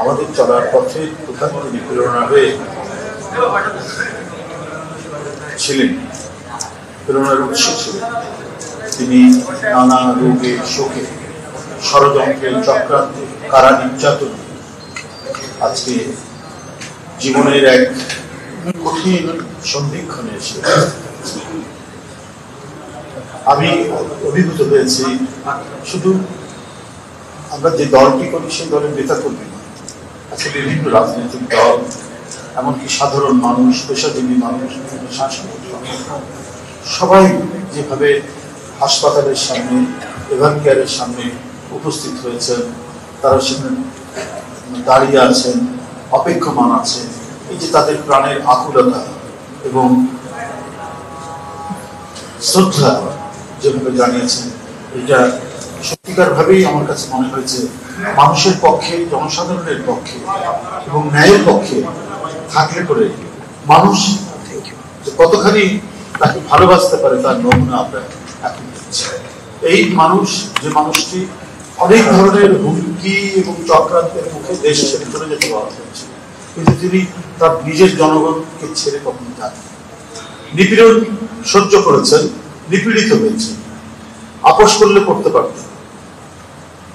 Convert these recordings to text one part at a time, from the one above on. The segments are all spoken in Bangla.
আমাদের চলার পথে কোথাও তিনি প্রেরণা হয়ে ছিলেন, প্রেরণার উৎস ছিলেন। তিনি নানা রোগে শোকে ষড়যন্ত্রে চক্রান্তে কারা নির্যাতন আজকে জীবনের এক কঠিন সন্ধিক্ষণে এসে আমি অভিভূত হয়েছি। শুধু আমরা যে দলটি করি সেই দলের নেতা কর্মী নয়, আজকে বিভিন্ন রাজনৈতিক দল, এমনকি সাধারণ মানুষ, পেশাজীবী মানুষ, সাংস্কৃতিক সংগঠন, সবাই যেভাবে হাসপাতালের সামনে, এভার কেয়ারের সামনে উপস্থিত হয়েছেন, তারা সেখানে দাঁড়িয়ে আছেন, অপেক্ষমান আছেন, এই যে তাদের প্রাণের আকুলতা এবং শ্রদ্ধা যেভাবে জানিয়েছেন, এটা সত্যিকার ভাবেই আমার কাছে মনে হয়েছে মানুষের পক্ষে, জনসাধারণের পক্ষে এবং ন্যায়ের পক্ষে থাকলে করে মানুষ কতখানি তাকে ভালোবাসতে পারে তার নমুনা আমরা এখন দেখছি। এই মানুষ, যে মানুষটি অনেক ধরনের হুমকি এবং চক্রান্তের মুখে দেশ ছেড়ে চলে যেতে বাধ্য হয়েছে, কিন্তু তিনি তার নিজের জনগণকে ছেড়ে কখনো যান, নিপীড়ন সহ্য করেছেন, নিপীড়িত হয়েছে, আপোষ করলে করতে পারতেন,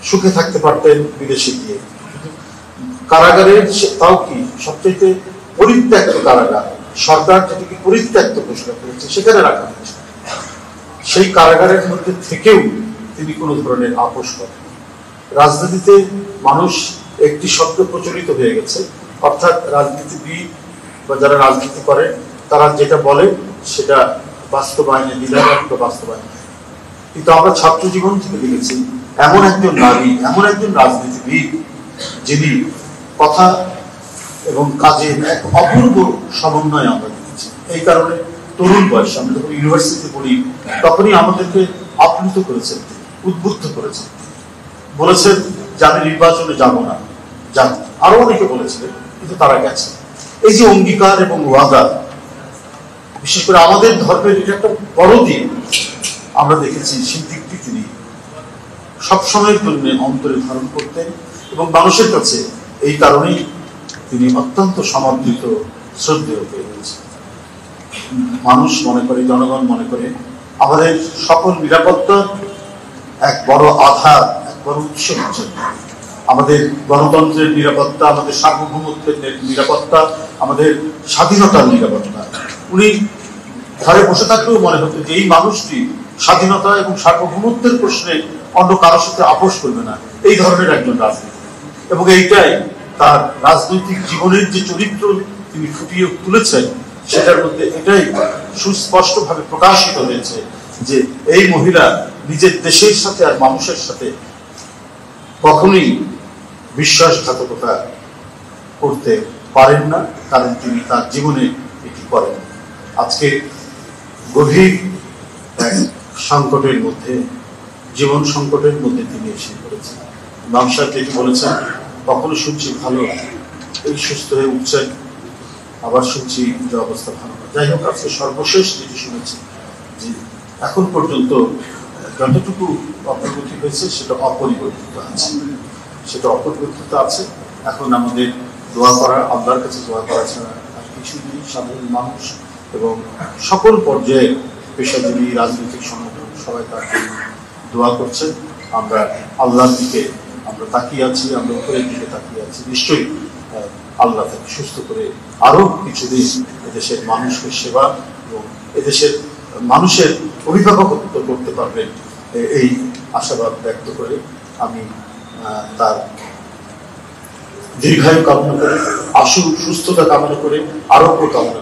সুখে থাকতে পারতেন বিদেশে গিয়ে। কারাগারের তাও কি সবচেয়ে পরিত্যক্ত কারাগার, সরকার যেটিকে পরিত্যক্ত ঘোষণা করেছে সেখানে রাখা হয়েছে। সেই কারাগারের মধ্যে থেকেও তিনি কোনো ধরনের আপোষ করেন। রাজনীতিতে মানুষ একটি শব্দ প্রচলিত হয়ে গেছে, অর্থাৎ রাজনীতিবিদ বা যারা রাজনীতি করে তারা যেটা বলে সেটা বাস্তবায়নে দ্বিধাদ্বন্দ্ব বা বাস্তবায়ন। কিন্তু আমরা ছাত্র জীবন থেকে দেখেছি এমন একজন নারী, এমন একজন রাজনীতিবিদ যিনি কথা এবং কাজের এক অপূর্ব সমন্বয় আমরা দেখেছি। এই কারণে তরুণ বয়সে আমরা যখন ইউনিভার্সিটিতে পড়ি তখনই আমাদেরকে আপ্লুত করেছেন, উদ্বুদ্ধ করেছেন, বলেছেন যে আমি নির্বাচনে যাব না, যাব। আরো অনেকে বলেছিলেন, কিন্তু তারা গেছে। এই যে অঙ্গীকার এবং ওয়াদা, বিশেষ করে আমাদের ধর্মের এটা একটা বড় দিক আমরা দেখেছি, সেই দিকটি তিনি সবসময়ের জন্য অন্তরে ধারণ করতেন এবং মানুষের কাছে এই কারণেই তিনি অত্যন্ত সমাদৃত, শ্রদ্ধেয় হয়ে গেছেন। মানুষ মনে করে, জনগণ মনে করে আমাদের সকল নিরাপত্তা এক বড় আধার, এক বড় উৎস হচ্ছে আমাদের গণতন্ত্রের নিরাপত্তা, আমাদের সার্বভৌমত্বের নিরাপত্তা, আমাদের স্বাধীনতার নিরাপত্তা। উনি ঘরে বসে থাকলেও মনে হতো যে এই মানুষটি স্বাধীনতা এবং সার্বভৌমত্বের প্রশ্নে অন্য কারোর সাথে আপোষ করবে না, এই ধরনের একজন রাজনীতি। এবং এইটাই তার রাজনৈতিক জীবনের যে চরিত্র তিনি ফুটিয়ে তুলেছেন সেটার মধ্যে এটাই সুস্পষ্টভাবে প্রকাশিত হয়েছে যে এই মহিলা নিজের দেশের সাথে আর মানুষের সাথে কখনোই বিশ্বাসঘাতকতা করতে পারেন না, কারণ তিনি তার জীবনে এটি করেন। আজকে গভীর সংকটের মধ্যে, জীবন সংকটের মধ্যে তিনি এসে পড়েছেন। ইমাম সাহেব যেটি বলেছেন, কখনো শুনছি ভালো, এই সুস্থ হয়ে উঠছেন, আবার শুনছি যে অবস্থা ভালো না। যাই হোক, আজকে সর্বশেষ যেটি শুনেছি যে এখন পর্যন্ত যতটুকু অগ্রগতি হয়েছে সেটা অপরিবর্তিত আছে, সেটা অপরিবর্তিত আছে। এখন আমাদের দোয়া করা, আল্লাহর কাছে দোয়া করা ছাড়া আর কিছু নেই। সাধারণ মানুষ এবং সকল পর্যায়ে পেশাজীবী, রাজনৈতিক সংগঠন সবাই তার জন্য দোয়া করছেন। আমরা আল্লাহর দিকে আমরা তাকিয়ে আছি, আমরা উপরের দিকে তাকিয়ে আছি। নিশ্চয়ই আল্লাহ তাকে সুস্থ করে আরো কিছুদিন এদেশের মানুষকে সেবা এবং এদেশের মানুষের অভিভাবকত্ব করতে পারবেন, এই আশাবাদ ব্যক্ত করে আমি তার দীর্ঘায়ু কামনা করে, আশু সুস্থতা কামনা করে, আরোগ্য কামনা